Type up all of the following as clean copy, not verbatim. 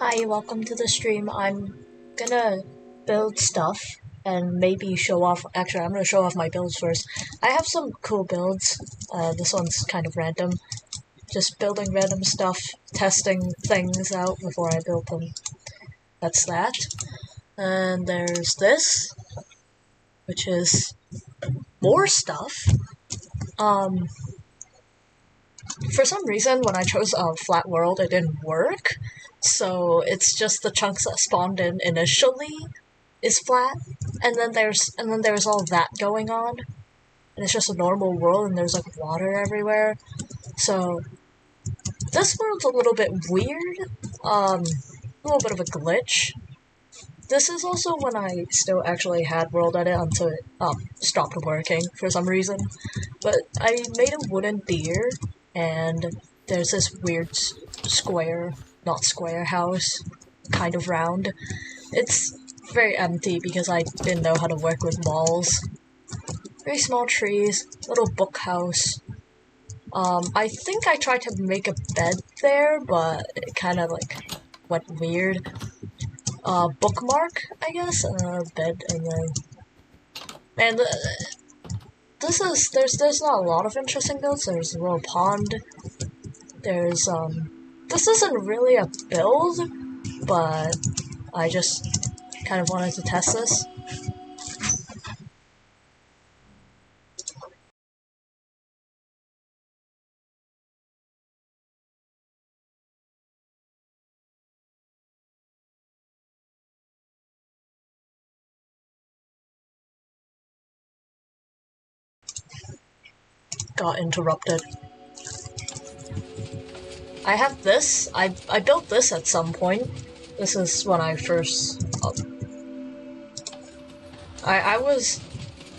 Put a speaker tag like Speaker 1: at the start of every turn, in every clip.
Speaker 1: Hi, welcome to the stream. I'm gonna build stuff and maybe show off. Actually, I'm gonna show off my builds first. I have some cool builds. This one's kind of random. Just building random stuff, testing things out before I build them. That's that. And there's this, which is more stuff. Um, for some reason, when I chose a flat world, it didn't work. So it's just the chunks that spawned in initially is flat, and then there's all that going on, and it's just a normal world, and there's like water everywhere. So this world's a little bit weird, a little bit of a glitch. This is also when I still actually had world edit until it stopped working for some reason. But I made a wooden deer, and there's this weird square, not square house, kind of round. It's very empty because I didn't know how to work with walls. Very small trees, little book house. I think I tried to make a bed there, but it kind of like went weird. Bookmark, I guess, bed, and then man, there's not a lot of interesting builds. There's a little pond. There's this isn't really a build, but I just kind of wanted to test this. Got interrupted. I have this. I built this at some point. This is when I first. I was.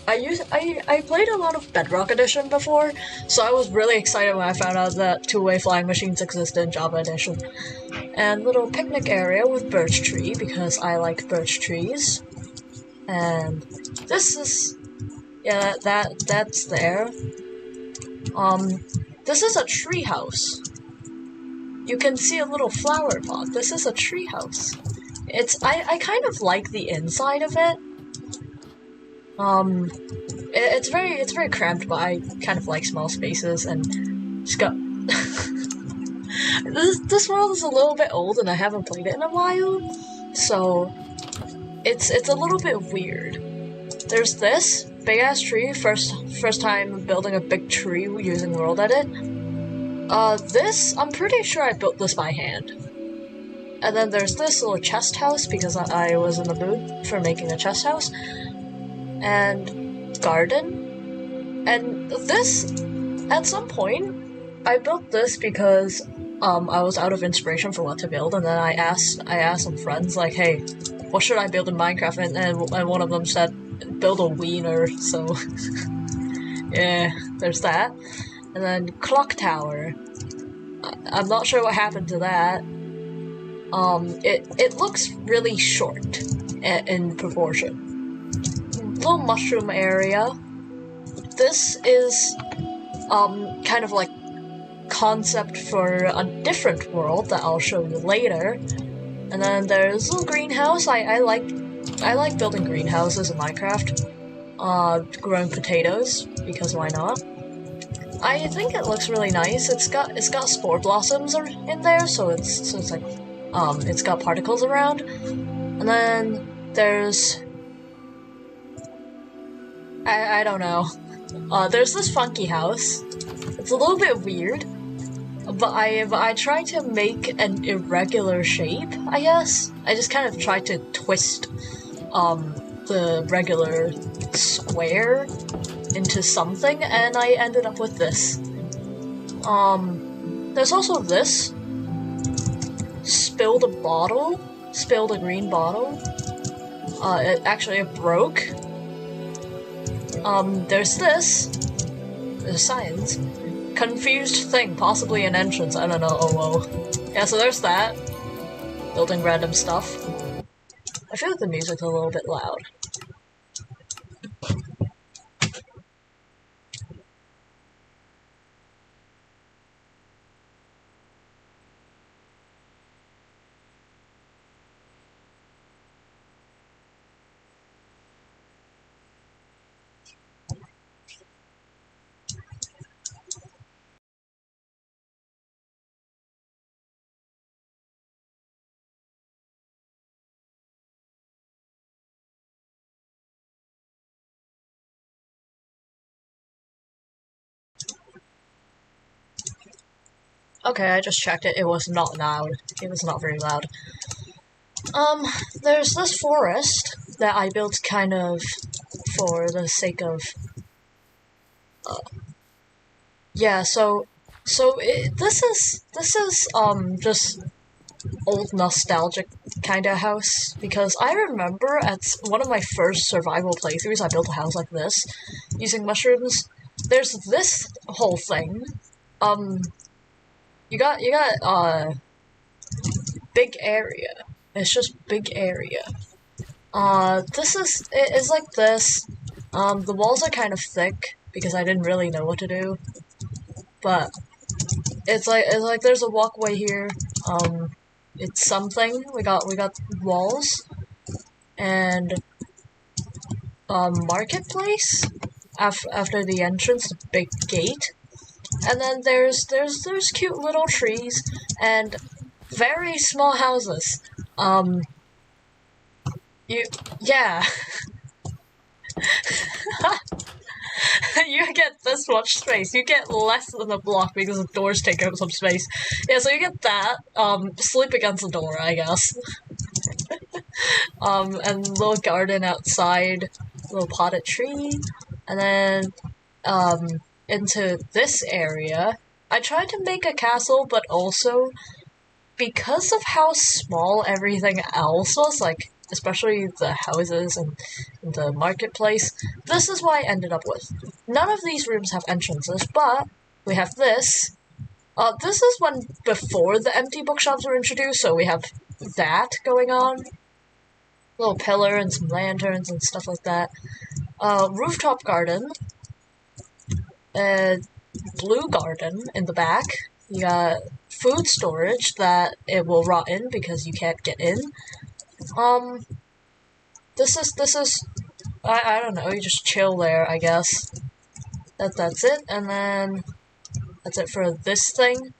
Speaker 1: I played a lot of Bedrock Edition before, so I was really excited when I found out that two-way flying machines exist in Java Edition. And little picnic area with birch tree because I like birch trees. And this is that's there. This is a tree house. You can see a little flower pot. This is a tree house. I kind of like the inside of it. It's very cramped, but I kind of like small spaces, and just got this world is a little bit old and I haven't played it in a while, so it's a little bit weird. There's this big ass tree. First time building a big tree using world edit. This I'm pretty sure I built this by hand. And then there's this little chest house because I was in the mood for making a chest house. And garden. And this, at some point, I built this because I was out of inspiration for what to build, and then I asked some friends like, hey, what should I build in Minecraft? And one of them said, build a wiener, so yeah, there's that. And then clock tower. I'm not sure what happened to that. It looks really short in proportion. Little mushroom area. This is kind of like concept for a different world that I'll show you later. And then there's a little greenhouse. I like building greenhouses in Minecraft. Growing potatoes because why not? I think it looks really nice. It's got spore blossoms in there, so it's like it's got particles around. And then there's I don't know. There's this funky house. It's a little bit weird, but I tried to make an irregular shape, I guess. I just kind of tried to twist the regular square into something, and I ended up with this. There's also this. Spilled a green bottle. It broke. There's this. There's science. Confused thing, possibly an entrance, I don't know, oh whoa. Yeah, so there's that. Building random stuff. I feel like the music's a little bit loud. Okay, I just checked it. It was not loud. It was not very loud. There's this forest that I built kind of for the sake of, yeah, this is just old nostalgic kind of house because I remember at one of my first survival playthroughs I built a house like this using mushrooms. There's this whole thing. Um, you got big area. It's just big area. It's like this. The walls are kind of thick because I didn't really know what to do, but it's like there's a walkway here. It's something. We got walls and marketplace after the entrance, the big gate, and then there's cute little trees and very small houses. Um, you yeah. You get this much space. You get less than a block because the doors take up some space. Yeah, so you get that. Sleep against the door, I guess. And little garden outside, little potted tree, and then into this area. I tried to make a castle, but also because of how small everything else was, like especially the houses and the marketplace, this is what I ended up with. None of these rooms have entrances, but we have this. This is when before the empty bookshops were introduced, so we have that going on. Little pillar and some lanterns and stuff like that. Rooftop garden. Uh, blue garden in the back. You got food storage that it will rot in because you can't get in. Um, this is I don't know. You just chill there, I guess. That's it, and then that's it for this thing.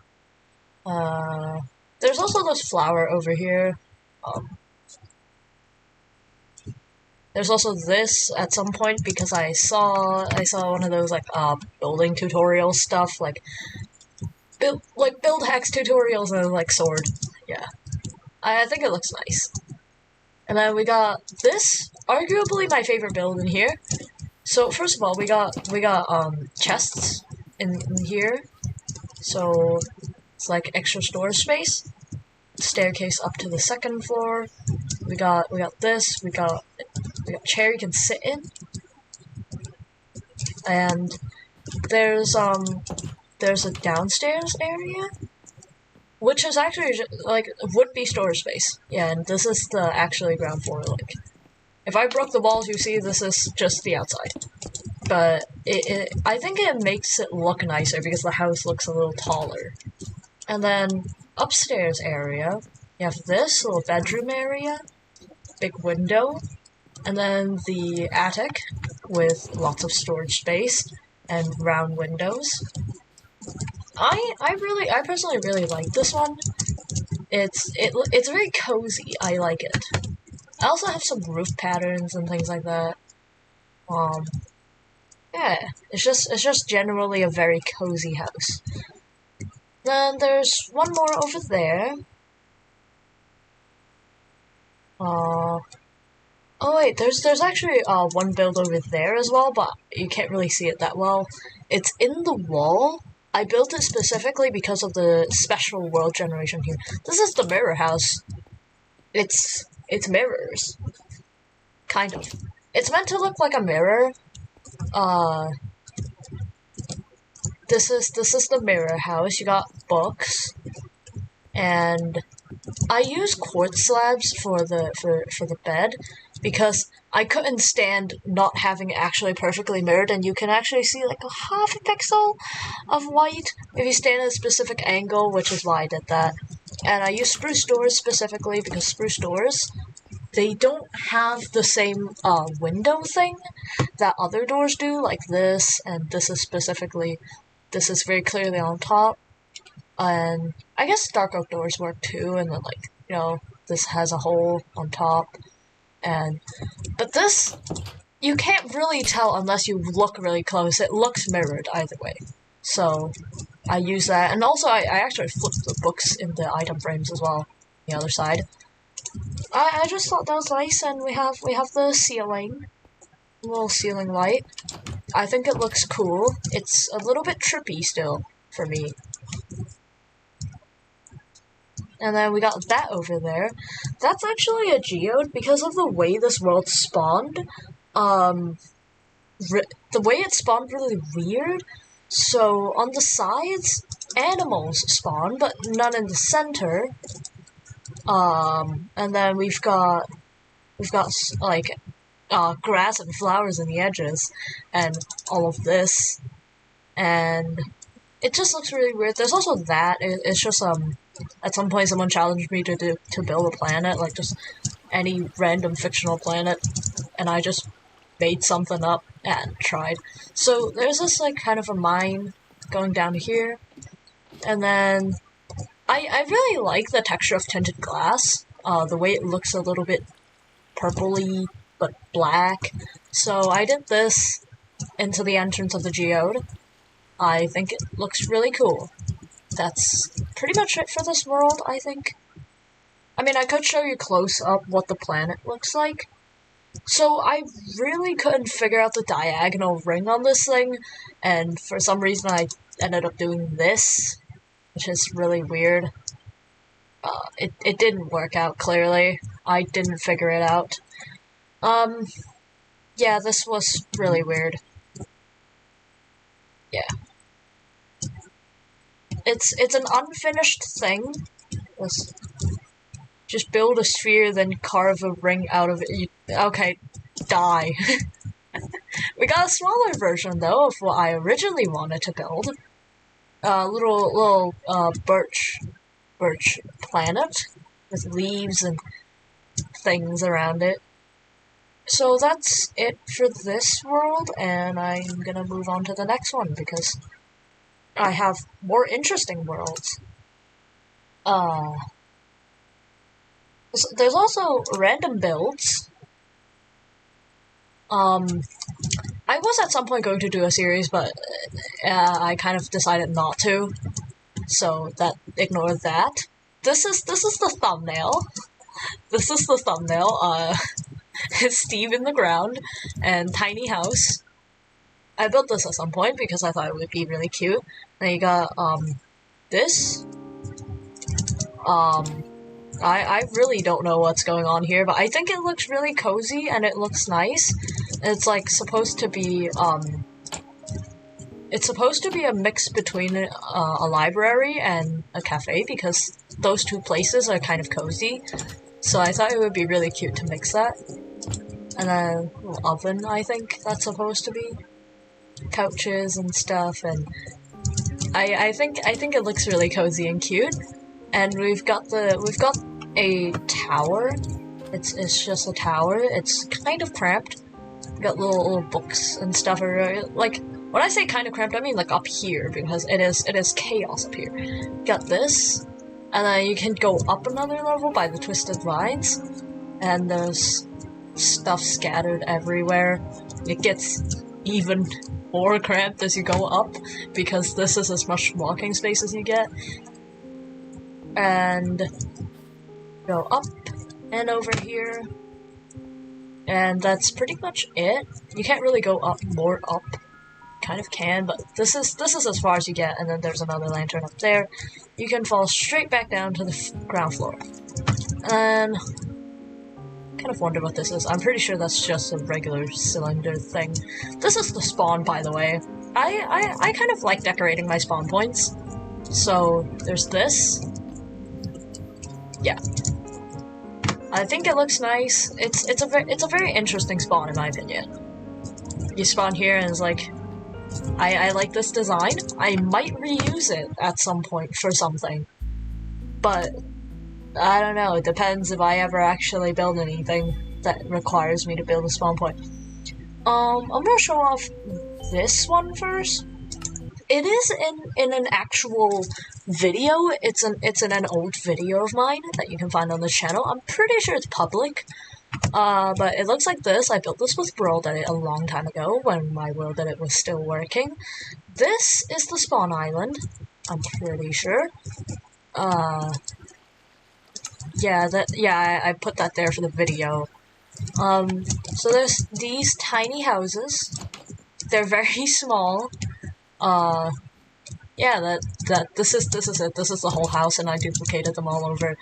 Speaker 1: There's also this flower over here. Um, there's also this at some point because I saw one of those like building tutorial stuff build hacks tutorials and like sword. Yeah, I think it looks nice. And then we got this, arguably my favorite build in here. So first of all, we got chests in here. So it's like extra storage space. Staircase up to the second floor. We got this. We got chair you can sit in. And there's a downstairs area, which is actually like would be storage space. Yeah, and this is the actually ground floor. Like, if I broke the walls, you see this is just the outside. But I think it makes it look nicer because the house looks a little taller. And then upstairs area, you have this little bedroom area, big window, and then the attic with lots of storage space and round windows. I personally really like this one. It's very cozy. I like it. I also have some roof patterns and things like that. Um, yeah, it's just generally a very cozy house. Then there's one more over there. Uh, oh wait, there's actually one build over there as well, but you can't really see it that well. It's in the wall. I built it specifically because of the special world generation here. This is the mirror house. It's mirrors, kind of. It's meant to look like a mirror. Uh, this is the mirror house. You got books, and I use quartz slabs for the bed because I couldn't stand not having it actually perfectly mirrored, and you can actually see like a half a pixel of white if you stand at a specific angle, which is why I did that. And I use spruce doors specifically because spruce doors, they don't have the same window thing that other doors do, like this, and this is very clearly on top. And I guess dark oak doors work too, and then like, this has a hole on top. And but this, you can't really tell unless you look really close. It looks mirrored either way. So I use that, and also I actually flip the books in the item frames as well. The other side. I just thought that was nice, and we have the ceiling, little ceiling light. I think it looks cool. It's a little bit trippy still for me. And then we got that over there. That's actually a geode because of the way this world spawned. The way it spawned really weird. So on the sides, animals spawn, but none in the center. And then we've got like grass and flowers in the edges, and all of this, and it just looks really weird. There's also that. It's just at some point someone challenged me to build a planet, like just any random fictional planet, and I just made something up and tried. So there's this like kind of a mine going down here, and then I really like the texture of tinted glass. The way it looks a little bit purpley but black. So I did this into the entrance of the geode. I think it looks really cool. That's pretty much it for this world, I think. I mean, I could show you close up what the planet looks like. So I really couldn't figure out the diagonal ring on this thing, and for some reason I ended up doing this, which is really weird. It didn't work out, clearly. I didn't figure it out. Yeah, this was really weird. Yeah. It's an unfinished thing. Just build a sphere, then carve a ring out of it. Okay, die. We got a smaller version, though, of what I originally wanted to build. Little birch planet with leaves and things around it. So that's it for this world, and I'm gonna move on to the next one because I have more interesting worlds. There's also random builds. I was at some point going to do a series, but I kind of decided not to. So ignore that. This is the thumbnail. This is the thumbnail. It's Steve in the ground and tiny house. I built this at some point because I thought it would be really cute. Then you got this. I really don't know what's going on here, but I think it looks really cozy and it looks nice. It's like supposed to be it's supposed to be a mix between a library and a cafe because those two places are kind of cozy. So I thought it would be really cute to mix that. And then a little oven, I think that's supposed to be. Couches and stuff, and I think it looks really cozy and cute. And we've got a tower. It's just a tower. It's kind of cramped. We've got little books and stuff. Like when I say kind of cramped, I mean like up here because it is chaos up here. Got this, and then you can go up another level by the twisted vines, and there's stuff scattered everywhere. It gets even more cramped as you go up because this is as much walking space as you get. And go up and over here, and that's pretty much it. You can't really go more up. Kind of can, but this is as far as you get, and then there's another lantern up there. You can fall straight back down to the ground floor. And kind of wonder what this is. I'm pretty sure that's just a regular cylinder thing. This is the spawn, by the way. I kind of like decorating my spawn points. So there's this. Yeah. I think it looks nice. It's a very interesting spawn in my opinion. You spawn here and it's like, I like this design. I might reuse it at some point for something. But I don't know, it depends if I ever actually build anything that requires me to build a spawn point. I'm gonna show off this one first. It is in an actual video. It's in an old video of mine that you can find on the channel. I'm pretty sure it's public. But it looks like this. I built this with World Edit a long time ago when my World Edit was still working. This is the spawn island. I'm pretty sure. Yeah, I put that there for the video. So there's these tiny houses. They're very small. Yeah, this is it. This is the whole house, and I duplicated them all over.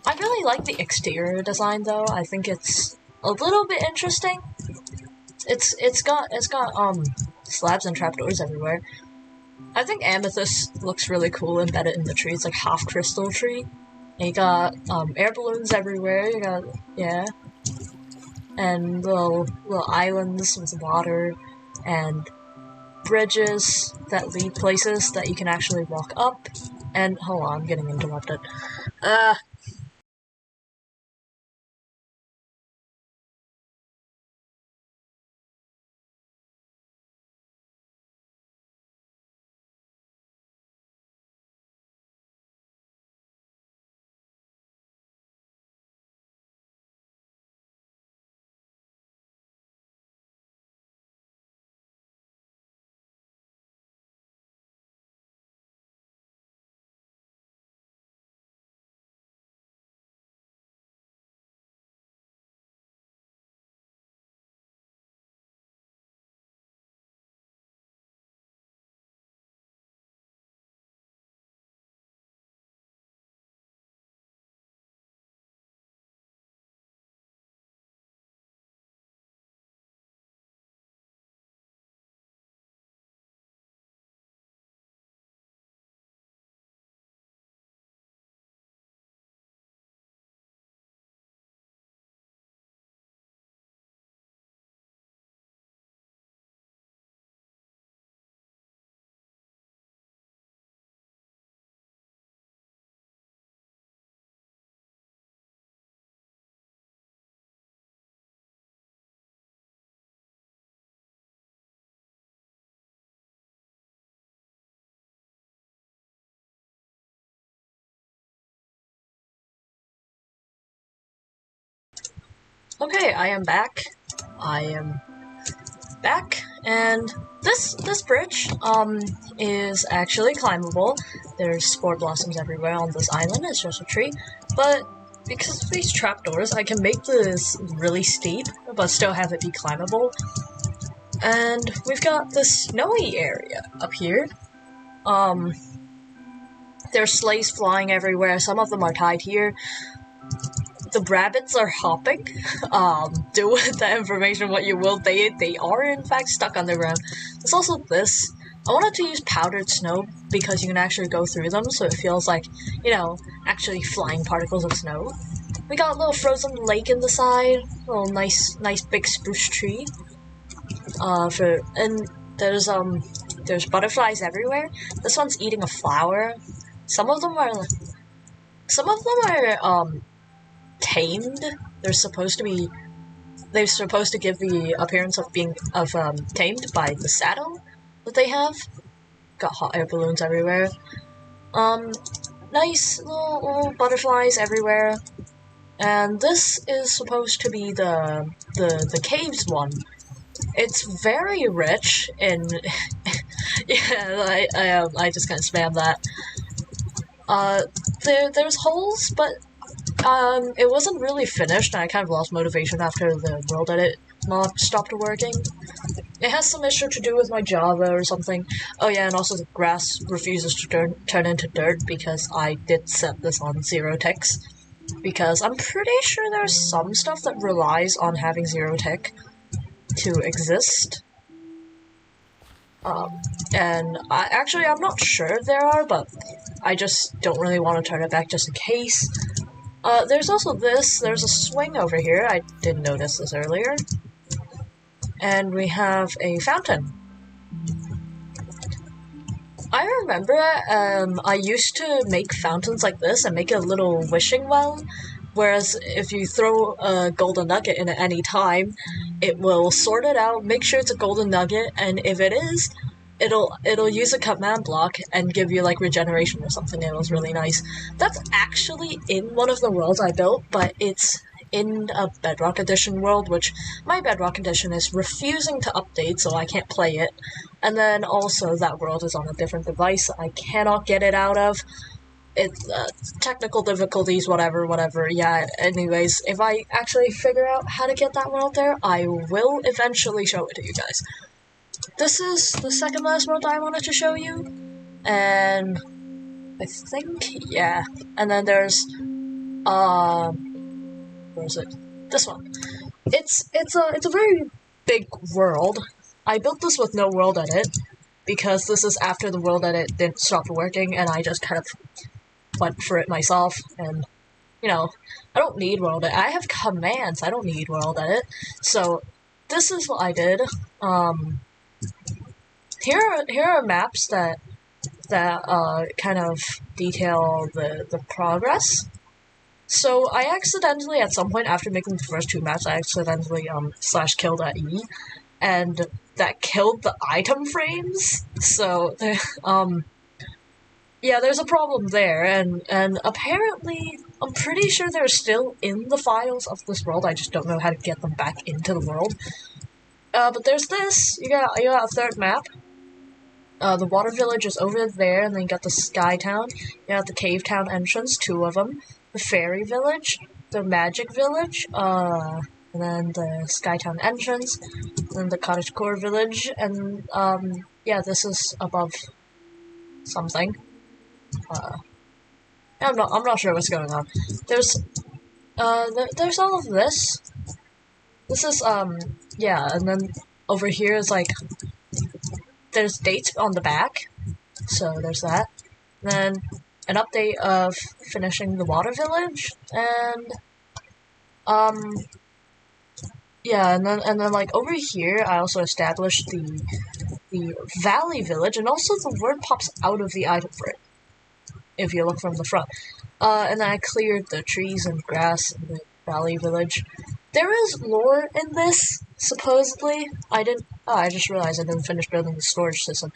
Speaker 1: I really like the exterior design, though. I think it's a little bit interesting. It's got slabs and trapdoors everywhere. I think amethyst looks really cool embedded in the tree. It's like half crystal tree. And you got air balloons everywhere. You got and little islands with water and bridges that lead places that you can actually walk up. And hold on, I'm getting interrupted. Okay, I am back. And this bridge is actually climbable. There's spore blossoms everywhere on this island. It's just a tree, but because of these trapdoors, I can make this really steep, but still have it be climbable. And we've got this snowy area up here. There's sleighs flying everywhere. Some of them are tied here. The rabbits are hopping. Do with that information what you will. They are in fact stuck underground. There's also this. I wanted to use powdered snow because you can actually go through them, so it feels like, you know, actually flying particles of snow. We got a little frozen lake in the side. A little nice big spruce tree. And there's butterflies everywhere. This one's eating a flower. Some of them are tamed. They're supposed to give the appearance of being tamed by the saddle that they have. Got hot air balloons everywhere. Nice little butterflies everywhere. And this is supposed to be the caves one. It's very rich in yeah, I just kind of spammed that. There's holes, but it wasn't really finished, and I kind of lost motivation after the world edit mod stopped working. It has some issue to do with my Java or something. Oh yeah, and also the grass refuses to turn into dirt because I did set this on 0 ticks. Because I'm pretty sure there's some stuff that relies on having 0 tick to exist. And I'm not sure if there are, but I just don't really want to turn it back just in case. There's also this. There's a swing over here. I didn't notice this earlier. And we have a fountain. I remember I used to make fountains like this and make a little wishing well, whereas if you throw a golden nugget in at any time, it will sort it out, make sure it's a golden nugget, and if it is, it'll use a command block and give you like regeneration or something. It was really nice. That's actually in one of the worlds I built, but it's in a Bedrock Edition world, which my Bedrock Edition is refusing to update, so I can't play it. And then also that world is on a different device I cannot get it out of. It's technical difficulties, whatever. Yeah, anyways, if I actually figure out how to get that world there, I will eventually show it to you guys. This is the second last world I wanted to show you, and I think, yeah. And then there's, where is it? This one. It's a very big world. I built this with no world edit, because this is after the world edit didn't stop working, and I just kind of went for it myself, and, you know, I don't need world edit. I have commands, I don't need world edit. So, this is what I did. Here are maps that kind of detail the progress. So I accidentally, at some point after making the first two maps, I accidentally slash killed that E, and that killed the item frames. So yeah, there's a problem there, and apparently I'm pretty sure they're still in the files of this world. I just don't know how to get them back into the world. But there's this. You got a third map. The water village is over there, and then you got the sky town. You got the cave town entrance, two of them. The fairy village, the magic village, and then the sky town entrance, then the cottage core village, and yeah, this is above something. I'm not sure what's going on. There's all of this. This is yeah, and then over here is like, there's dates on the back, so there's that. Then an update of finishing the water village, and yeah, and then like over here I also established the valley village, and also the word pops out of the item frame if you look from the front. And then I cleared the trees and grass in the valley village. There is lore in this, supposedly. I just realized I didn't finish building the storage system.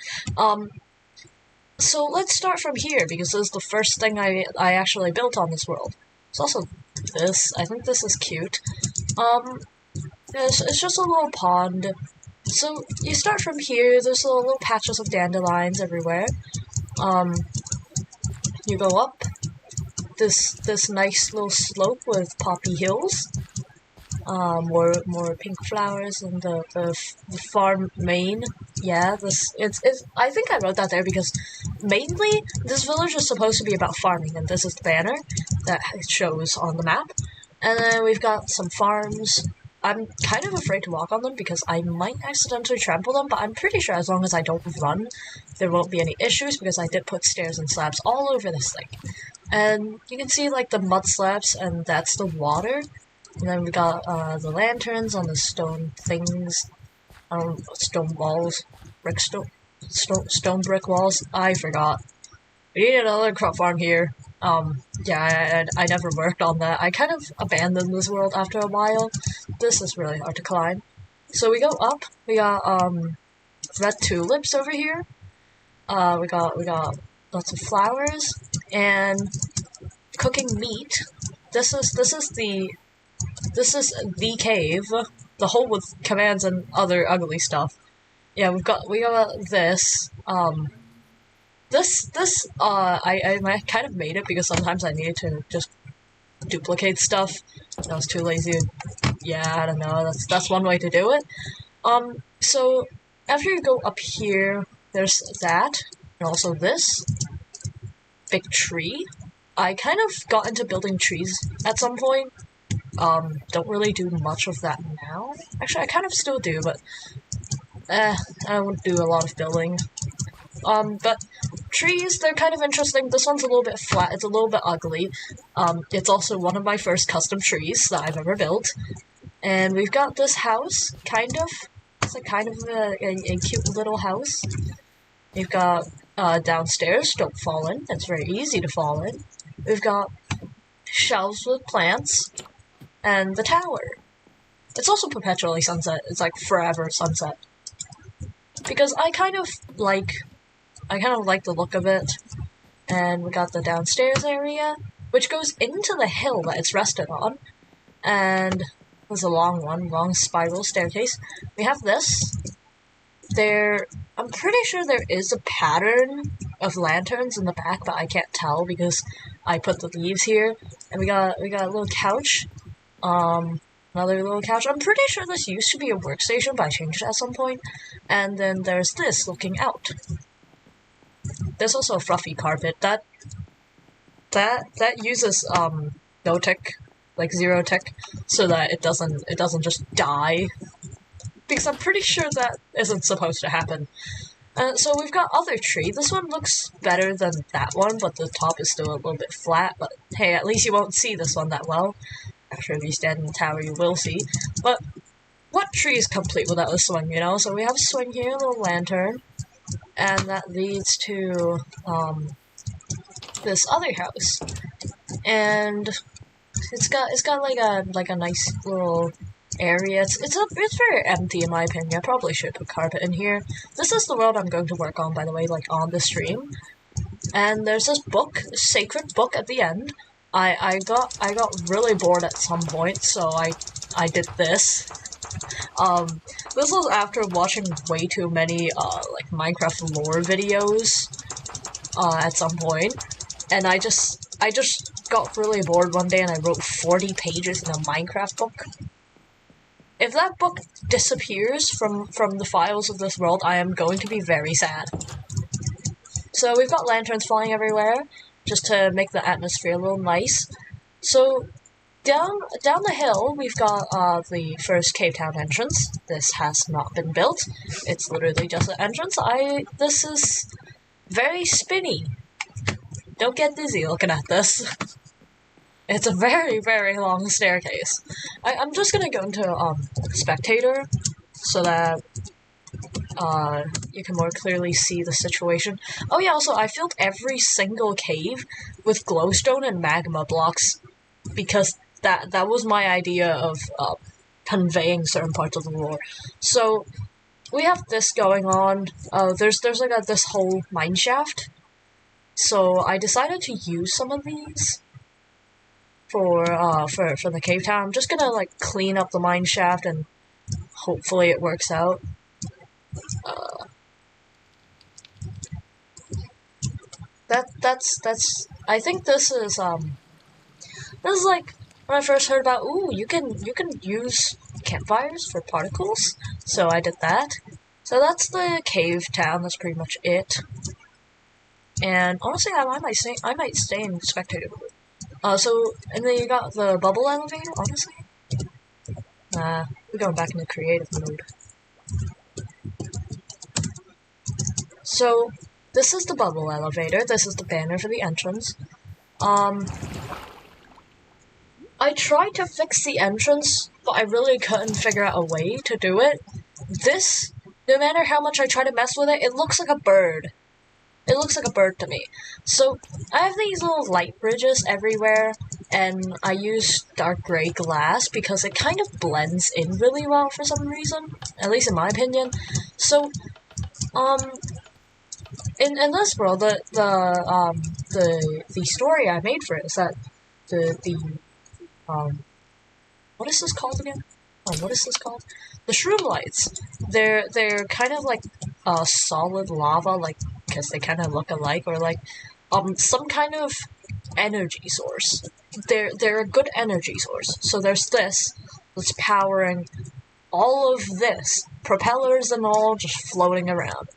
Speaker 1: So let's start from here, because this is the first thing I actually built on this world. It's also this. I think this is cute. It's just a little pond. So you start from here. There's little patches of dandelions everywhere. You go up this nice little slope with poppy hills. More pink flowers, and the farm main. Yeah, it's I think I wrote that there because mainly this village is supposed to be about farming, and this is the banner that it shows on the map. And then we've got some farms. I'm kind of afraid to walk on them because I might accidentally trample them, but I'm pretty sure as long as I don't run, there won't be any issues, because I did put stairs and slabs all over this thing. And you can see like the mud slabs, and that's the water. And then we got the lanterns on the stone things, stone walls, stone brick walls. I forgot. We need another crop farm here. Yeah, I never worked on that. I kind of abandoned this world after a while. This is really hard to climb. So we go up. We got red tulips over here. We got lots of flowers and cooking meat. This is the cave, the hole with commands and other ugly stuff. Yeah, we got this. I kind of made it because sometimes I needed to just duplicate stuff. I was too lazy. Yeah, I don't know. That's one way to do it. So after you go up here, there's that, and also this big tree. I kind of got into building trees at some point. Don't really do much of that now. Actually, I kind of still do, but I don't do a lot of building. But trees, they're kind of interesting. This one's a little bit flat, it's a little bit ugly. It's also one of my first custom trees that I've ever built. And we've got this house, kind of. It's a cute little house. We've got, downstairs, don't fall in. It's very easy to fall in. We've got shelves with plants. And the tower. It's also perpetually sunset. It's like forever sunset. Because I kind of like the look of it. And we got the downstairs area, which goes into the hill that it's rested on. and there's a long spiral staircase. We have this. I'm pretty sure there is a pattern of lanterns in the back, but I can't tell because I put the leaves here. And we got a little couch. Another little couch. I'm pretty sure this used to be a workstation, but I changed it at some point. And then there's this looking out. There's also a fluffy carpet that uses no tick, like 0 tick, so that it doesn't just die. Because I'm pretty sure that isn't supposed to happen. So we've got other tree. This one looks better than that one, but the top is still a little bit flat. But hey, at least you won't see this one that well. Actually, if you stand in the tower, you will see. But what tree is complete without a swing, you know? So we have a swing here, a little lantern, and that leads to this other house, and it's got like a nice little area. It's very empty in my opinion. I probably should put carpet in here. This is the world I'm going to work on, by the way, like on the stream. And there's this book, sacred book at the end. I got really bored at some point, so I did this. This was after watching way too many like Minecraft lore videos at some point, and I just got really bored one day and I wrote 40 pages in a Minecraft book. If that book disappears from the files of this world, I am going to be very sad. So we've got lanterns flying everywhere, just to make the atmosphere a little nice. So down the hill, we've got the first Cave Town entrance. This has not been built. It's literally just an entrance. This is very spinny. Don't get dizzy looking at this. It's a very, very long staircase. I'm just gonna go into spectator so that you can more clearly see the situation. Oh yeah, also I filled every single cave with glowstone and magma blocks because that was my idea of conveying certain parts of the lore. So we have this going on. There's like this whole mine shaft. So I decided to use some of these for the cave town. I'm just gonna like clean up the mine shaft and hopefully it works out. That's I think this is like when I first heard about, ooh, you can use campfires for particles. So I did that. So that's the cave town. That's pretty much it. And honestly, I might stay in spectator mode. And then you got the bubble elevator. Honestly, we're going back into creative mode. So this is the bubble elevator. This is the banner for the entrance. I tried to fix the entrance, but I really couldn't figure out a way to do it. This, no matter how much I try to mess with it, it looks like a bird. It looks like a bird to me. So I have these little light bridges everywhere, and I use dark gray glass because it kind of blends in really well for some reason, at least in my opinion. So, in this world, the story I made for it is that what is this called again? Oh, what is this called? The Shroomlights. They're kind of like solid lava, like, because they kind of look alike, or like some kind of energy source. They're a good energy source. So there's this that's powering all of this, propellers and all, just floating around.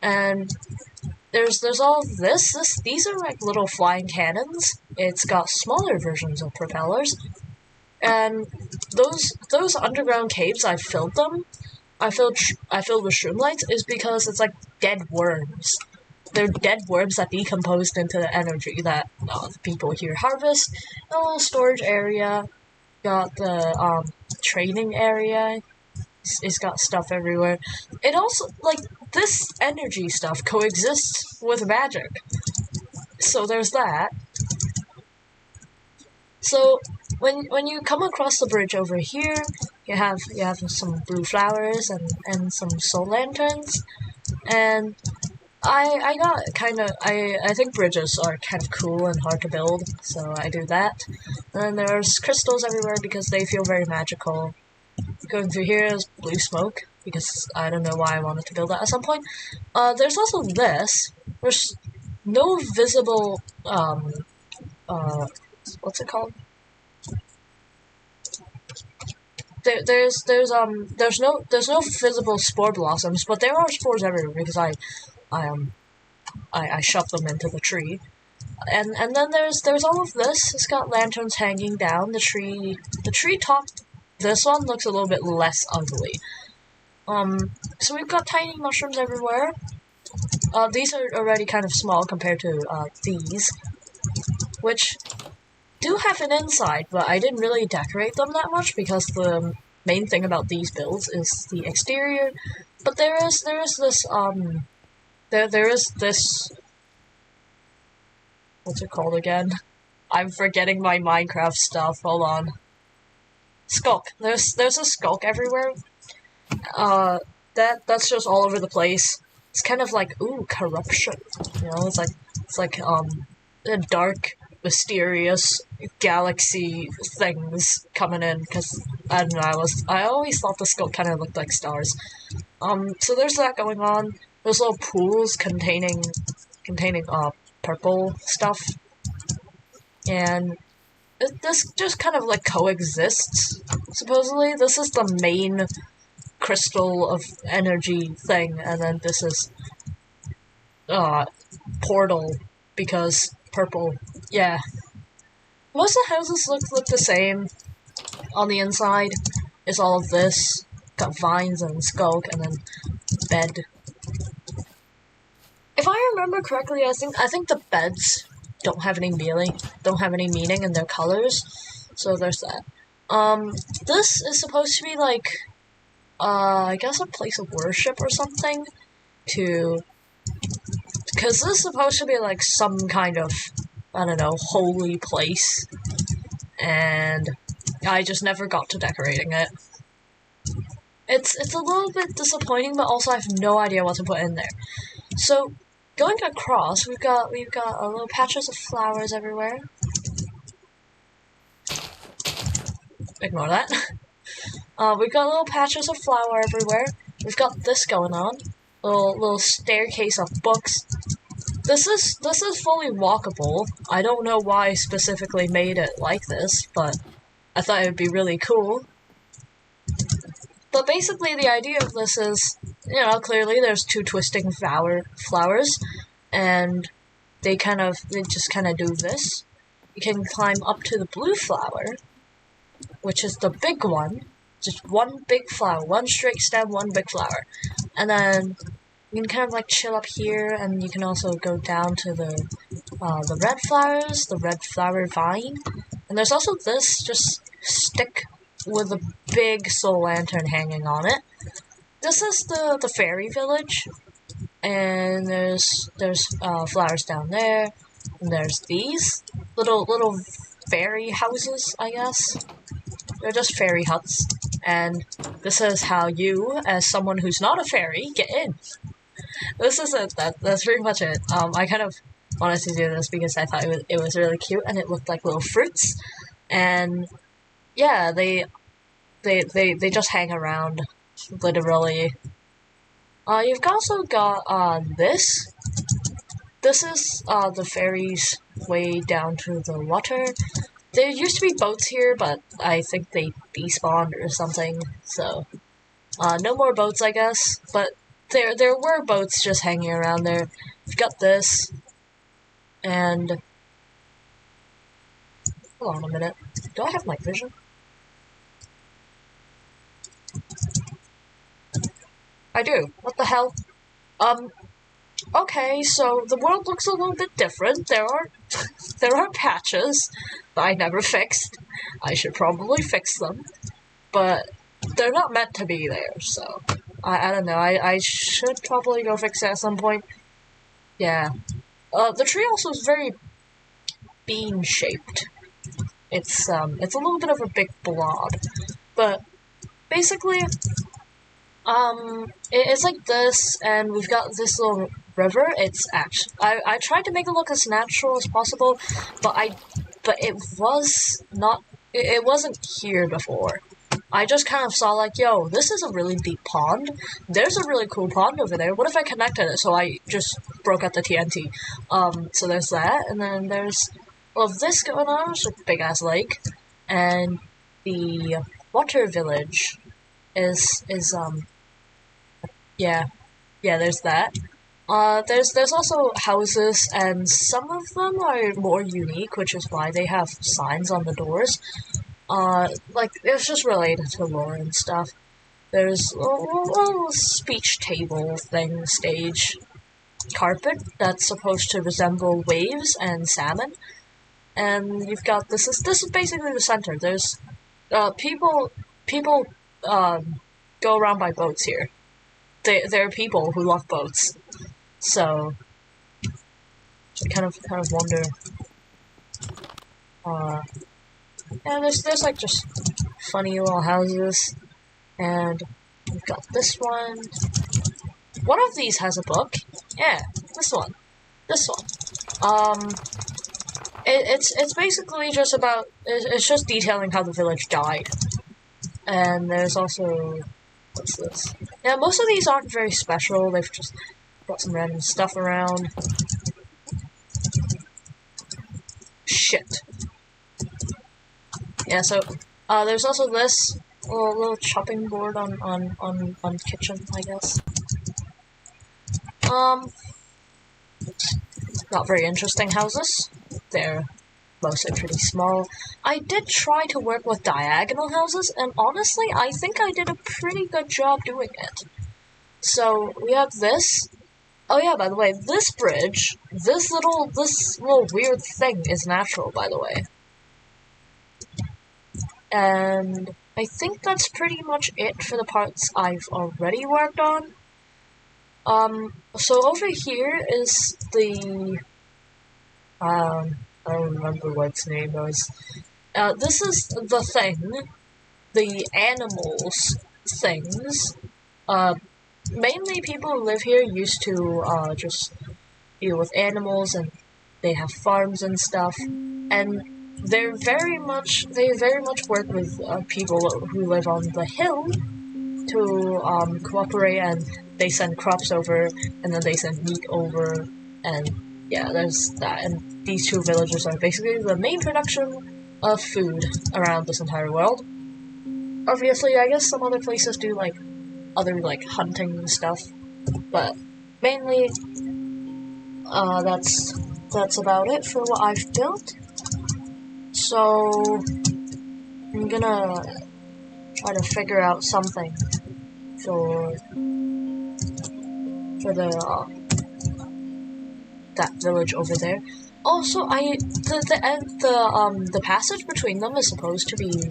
Speaker 1: And there's all this. These are like little flying cannons. It's got smaller versions of propellers. And those underground caves, I filled them. I filled with Shroomlights is because it's like dead worms. They're dead worms that decomposed into the energy that the people here harvest. A little storage area. Got the training area. It's got stuff everywhere. It also, like, this energy stuff coexists with magic. So there's that. So when you come across the bridge over here, you have some blue flowers and some soul lanterns, and I got kind of, I think bridges are kind of cool and hard to build, so I do that. And then there's crystals everywhere because they feel very magical. Going through here is blue smoke, because I don't know why I wanted to build that at some point. There's also this. There's no visible, what's it called? There's no visible spore blossoms, but there are spores everywhere because I shoved them into the tree. And then there's all of this. It's got lanterns hanging down. The tree top, this one looks a little bit less ugly. So we've got tiny mushrooms everywhere. These are already kind of small compared to these, which do have an inside, but I didn't really decorate them that much because the main thing about these builds is the exterior. But there is this what's it called again? I'm forgetting my Minecraft stuff. Hold on. Skulk. There's a skulk everywhere. That's just all over the place. It's kind of like, ooh, corruption. You know, it's like a dark, mysterious galaxy things coming in, because I don't know, I always thought the skulk kind of looked like stars. So there's that going on. There's little pools containing purple stuff, and this just kind of like coexists. Supposedly, this is the main crystal of energy thing, and then this is portal, because purple. Yeah, most of the houses look the same. On the inside is all of this. Got vines and skulk, and then bed. If I remember correctly, I think the beds don't have any meaning in their colors. So there's that. This is supposed to be like, I guess a place of worship or something. Because this is supposed to be like some kind of, I don't know, holy place. And I just never got to decorating it. It's a little bit disappointing, but also I have no idea what to put in there. So, going across, we've got little patches of flowers everywhere. Ignore that. We've got little patches of flower everywhere. We've got this going on. Little staircase of books. This is fully walkable. I don't know why I specifically made it like this, but I thought it would be really cool. But basically, the idea of this is, you know, clearly there's two twisting flowers, and they just kind of do this. You can climb up to the blue flower, which is the big one. Just one big flower, one straight stem, one big flower. And then you can kind of like chill up here, and you can also go down to the red flowers, the red flower vine. And there's also this just stick with a big soul lantern hanging on it. This is the fairy village, and there's flowers down there, and there's these little fairy houses, I guess. They're just fairy huts, and this is how you, as someone who's not a fairy, get in. This is it. That's pretty much it. I kind of wanted to do this because I thought it was really cute, and it looked like little fruits, and yeah, they just hang around, literally. You've also got this. This is the fairies' way down to the water. There used to be boats here, but I think they despawned or something. So, no more boats, I guess. But there were boats just hanging around there. You've got this, and hold on a minute. Do I have night vision? I do. What the hell? Okay, so the world looks a little bit different. There are patches that I never fixed. I should probably fix them, but they're not meant to be there, so I don't know. I should probably go fix it at some point. Yeah. The tree also is very bean-shaped. It's a little bit of a big blob, but basically, it's like this, and we've got this little river. It's actually I tried to make it look as natural as possible, but it was not. It wasn't here before. I just kind of saw like, yo, this is a really deep pond. There's a really cool pond over there. What if I connected it? So I just broke out the TNT. So there's that, and then there's all of this going on. It's a big ass lake, and the water village is yeah, there's that. There's also houses, and some of them are more unique, which is why they have signs on the doors. Like, it's just related to lore and stuff. There's a little speech table thing, stage carpet that's supposed to resemble waves and salmon. And you've got this is basically the center. There's people go around by boats here. There are people who love boats, so I kind of wonder. And there's like just funny little houses, and we've got this one. One of these has a book. Yeah, this one. It's basically just about it's just detailing how the village died. And there's also what's this? Yeah, most of these aren't very special. They've just got some random stuff around. Shit. Yeah, so there's also this little chopping board on kitchen, I guess. Not very interesting houses. They're mostly pretty small. I did try to work with diagonal houses, and honestly, I think I did a pretty good job doing it. So we have this. Oh yeah, by the way, this bridge, this little weird thing is natural, by the way. And I think that's pretty much it for the parts I've already worked on. So over here is the, I don't remember what its name was. This is the thing, the animals things. Mainly people who live here used to, just deal with animals, and they have farms and stuff, and they very much work with people who live on the hill to cooperate, and they send crops over, and then they send meat over, and yeah, there's that. And these two villages are basically the main production of food around this entire world. Obviously, I guess some other places do like other like hunting and stuff, but mainly that's about it for what I've built. So I'm gonna try to figure out something for the that village over there. Also, the passage between them is supposed to be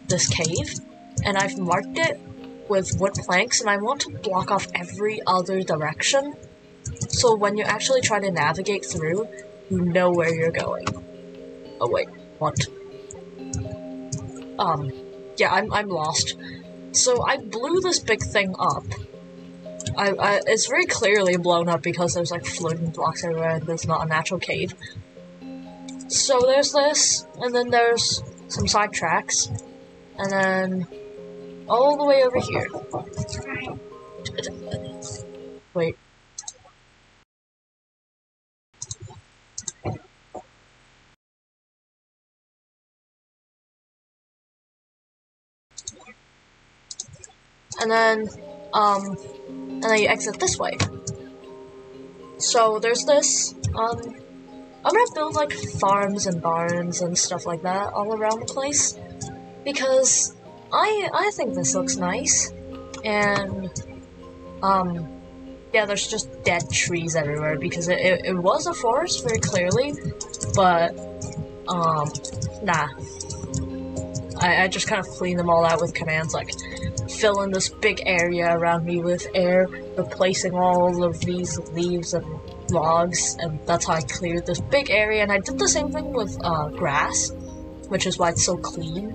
Speaker 1: this cave, and I've marked it with wood planks, and I want to block off every other direction, so when you actually try to navigate through, you know where you're going. Oh wait, what? Yeah, I'm lost. So I blew this big thing up. It's very clearly blown up because there's like floating blocks everywhere, and there's not a natural cave. So there's this, and then there's some side tracks, and then all the way over here. Wait. And then you exit this way. So there's this. I'm gonna build like farms and barns and stuff like that all around the place, because I think this looks nice. And yeah, there's just dead trees everywhere because it was a forest very clearly, but nah. I just kind of cleaned them all out with commands like fill in this big area around me with air, replacing all of these leaves and logs, and that's how I cleared this big area. And I did the same thing with grass, which is why it's so clean.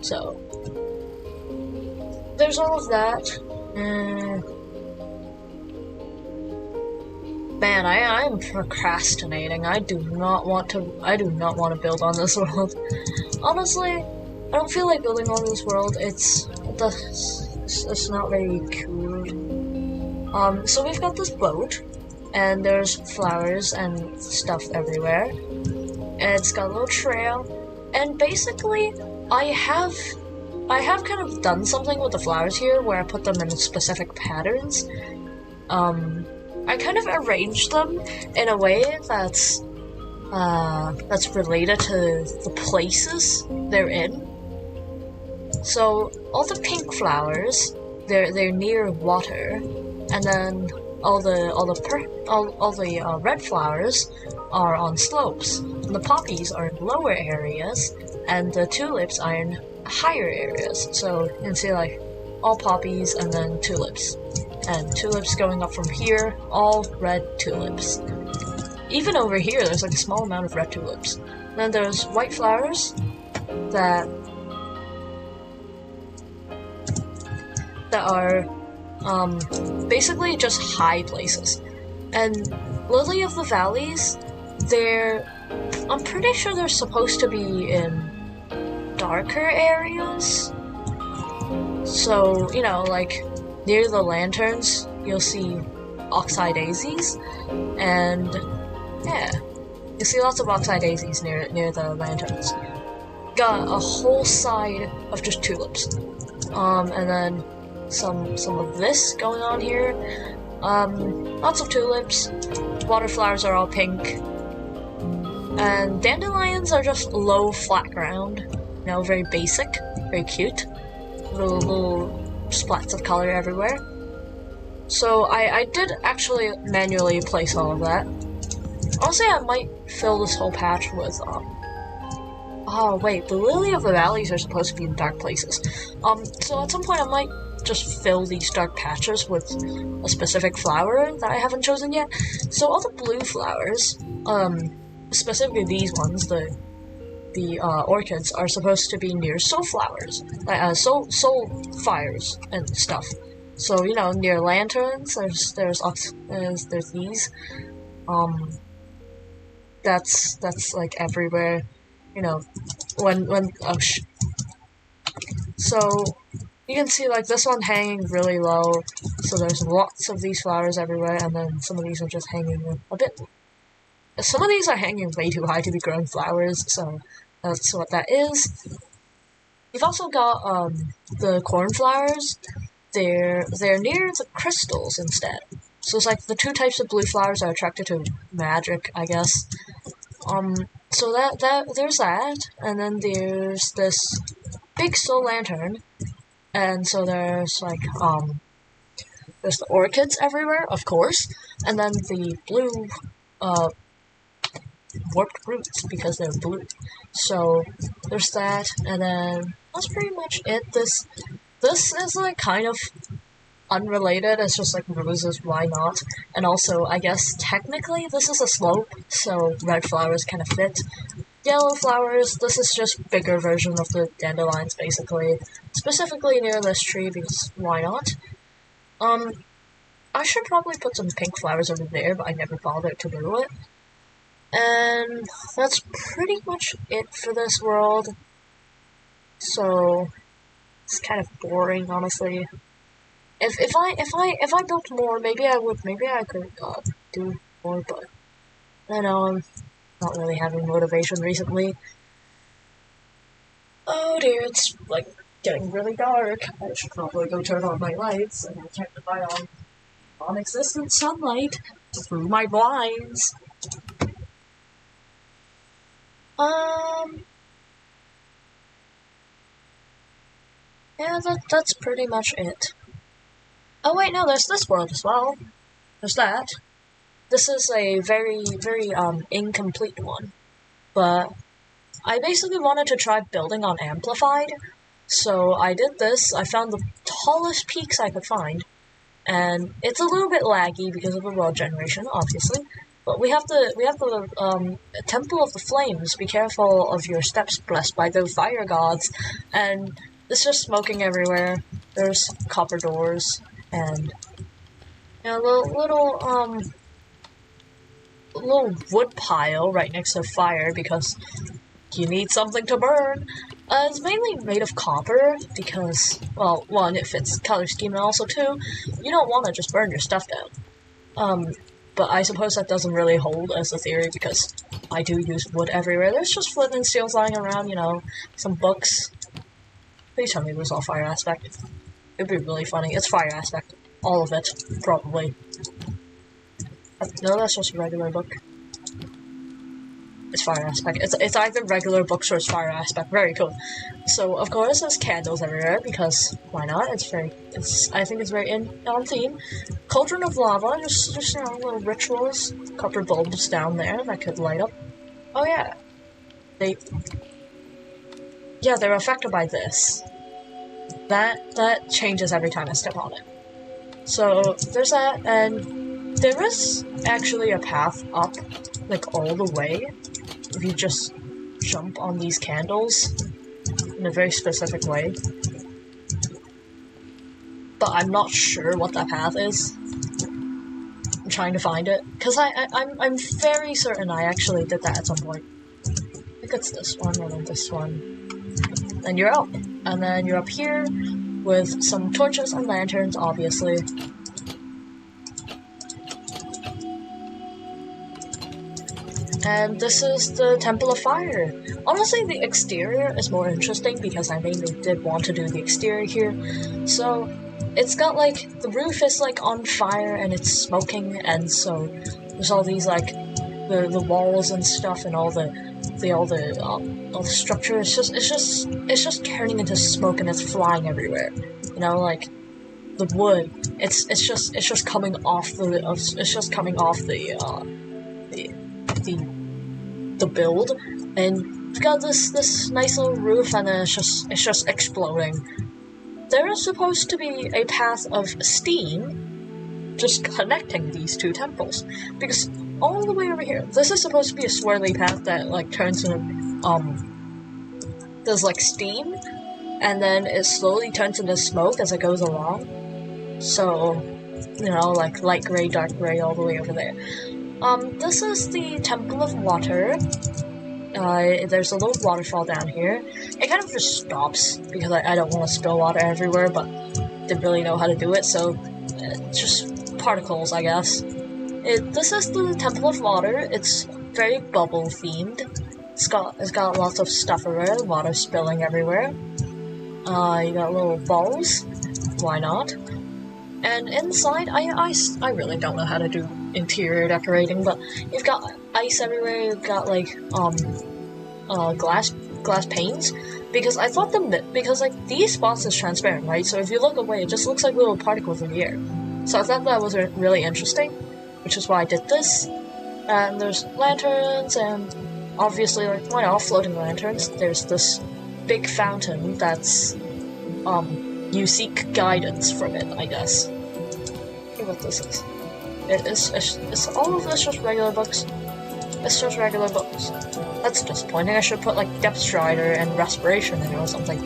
Speaker 1: So there's all of that. Man, I am procrastinating. I do not want to build on this world. Honestly, I don't feel like building on this world. It's not very cool. So we've got this boat, and there's flowers and stuff everywhere. And it's got a little trail, and basically, I have kind of done something with the flowers here where I put them in specific patterns. I kind of arranged them in a way that's related to the places they're in. So all the pink flowers, they're near water, and then all the red flowers are on slopes. And the poppies are in lower areas, and the tulips are in higher areas. So you can see like all poppies and then tulips. And tulips going up from here, all red tulips. Even over here, there's like a small amount of red tulips. And then there's white flowers that are basically just high places. And lily of the valleys, I'm pretty sure they're supposed to be in darker areas. So, you know, like near the lanterns, you'll see oxeye daisies, and yeah, you see lots of oxeye daisies near the lanterns. Got a whole side of just tulips, and then some of this going on here. Lots of tulips. Water flowers are all pink, and dandelions are just low flat ground. You know, very basic, very cute. Little splats of color everywhere. So I did actually manually place all of that. Honestly, I might fill this whole patch with oh wait, the lily of the valleys are supposed to be in dark places. So at some point I might just fill these dark patches with a specific flower that I haven't chosen yet. So all the blue flowers, specifically these ones, the orchids, are supposed to be near soul flowers, soul fires and stuff. So, you know, near lanterns, there's these. That's like everywhere. You know, so you can see like this one hanging really low. So there's lots of these flowers everywhere, and then some of these are just hanging a bit. Some of these are hanging way too high to be growing flowers, so that's what that is. You've also got the cornflowers. They're near the crystals instead. So it's like the two types of blue flowers are attracted to magic, I guess. So there's that, and then there's this big soul lantern, and so there's like there's the orchids everywhere, of course, and then the blue warped roots because they're blue. So there's that, and then that's pretty much it. This is like kind of unrelated. It's just like roses, why not? And also, I guess technically this is a slope, so red flowers kind of fit. Yellow flowers, this is just bigger version of the dandelions, basically. Specifically near this tree, because why not? I should probably put some pink flowers over there, but I never bothered to do it. And that's pretty much it for this world. So it's kind of boring, honestly. If I built more, maybe I could do more, but I know I'm not really having motivation recently. Oh dear, it's like getting really dark. I should probably go turn on my lights and check if I on non-existent sunlight through my blinds. Yeah, that's pretty much it. Oh wait, no, there's this world as well. There's that. This is a very, very, incomplete one. But I basically wanted to try building on Amplified. So I did this, I found the tallest peaks I could find. And it's a little bit laggy because of the world generation, obviously. But we have the Temple of the Flames. Be careful of your steps blessed by the fire gods. And it's just smoking everywhere. There's copper doors. And, you know, little wood pile right next to the fire because you need something to burn. It's mainly made of copper because, well, one, it fits color scheme, and also two, you don't want to just burn your stuff down. But I suppose that doesn't really hold as a theory because I do use wood everywhere. There's just flint and steel flying around, you know, some books. Please tell me it was all fire aspect. It'd be really funny. It's fire aspect. All of it, probably. No, that's just a regular book. It's fire aspect. It's either regular books or it's fire aspect. Very cool. So of course there's candles everywhere because why not? I think it's very on theme. Cauldron of lava, just you know, little rituals. Copper bulbs down there that could light up. Oh yeah. They're affected by this. That changes every time I step on it. So there's that, and there is actually a path up, like all the way, if you just jump on these candles in a very specific way. But I'm not sure what that path is. I'm trying to find it, because I'm very certain I actually did that at some point. I think it's this one, and then this one. Then you're up, and then you're up here with some torches and lanterns, obviously. And this is the Temple of Fire. Honestly, the exterior is more interesting because I mainly did want to do the exterior here. So, it's got like, the roof is like on fire and it's smoking, and so there's all these like, the walls and stuff and all the structure. It's just turning into smoke and it's flying everywhere. You know, like the wood. It's just coming off the build, and you've got this nice little roof, and then it's just exploding. There is supposed to be a path of steam just connecting these two temples, because all the way over here, this is supposed to be a swirly path that like turns into there's like steam, and then it slowly turns into smoke as it goes along. So, you know, like light gray, dark gray, all the way over there. This is the Temple of Water. There's a little waterfall down here. It kind of just stops, because I don't want to spill water everywhere, but didn't really know how to do it, so just particles, I guess. This is the Temple of Water. It's very bubble themed. It's got lots of stuff everywhere, water spilling everywhere. You got little balls. Why not? And inside, I really don't know how to do interior decorating, but you've got ice everywhere. You've got like glass panes, because I thought because like these spots is transparent, right? So if you look away, it just looks like little particles in the air. So I thought that was really interesting, which is why I did this. And there's lanterns, and obviously, like, why not floating lanterns? There's this big fountain that's you seek guidance from it, I guess. See what this is. It's all of this just regular books. It's just regular books. That's disappointing. I should put like Depth Strider and Respiration in it or something.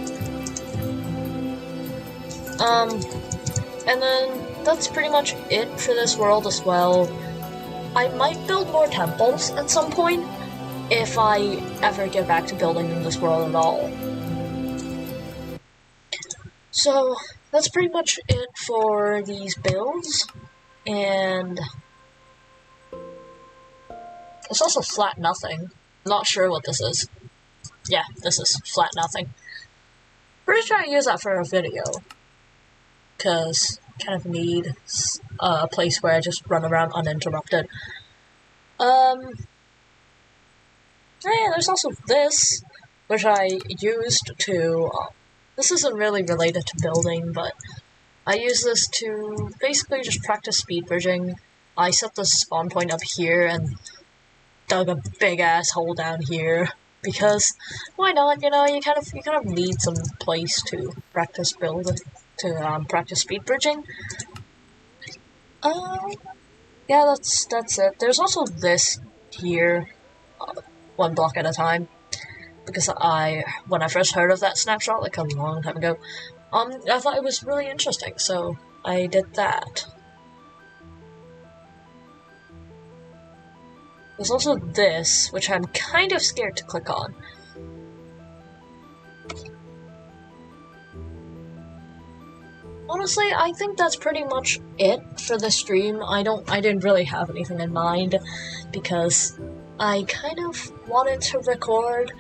Speaker 1: And then that's pretty much it for this world as well. I might build more temples at some point if I ever get back to building in this world at all. So, that's pretty much it for these builds, and it's also flat nothing. Not sure what this is. Yeah, this is flat nothing. Pretty sure I use that for a video, because I kind of need a place where I just run around uninterrupted. Yeah, there's also this, which I used to, this isn't really related to building, but I use this to basically just practice speed bridging. I set the spawn point up here and dug a big ass hole down here, because why not? You know, you kind of need some place to practice practice speed bridging. Yeah, that's it. There's also this here, one block at a time, because when I first heard of that snapshot, like a long time ago, I thought it was really interesting, so I did that. There's also this, which I'm kind of scared to click on. Honestly, I think that's pretty much it for the stream. I didn't really have anything in mind because I kind of wanted to record,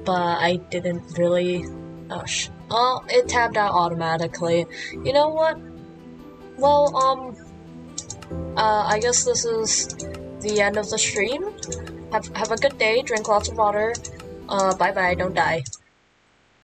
Speaker 1: but I didn't really. Oh, it tabbed out automatically. You know what? Well, I guess this is the end of the stream. Have a good day. Drink lots of water. Bye bye. Don't die.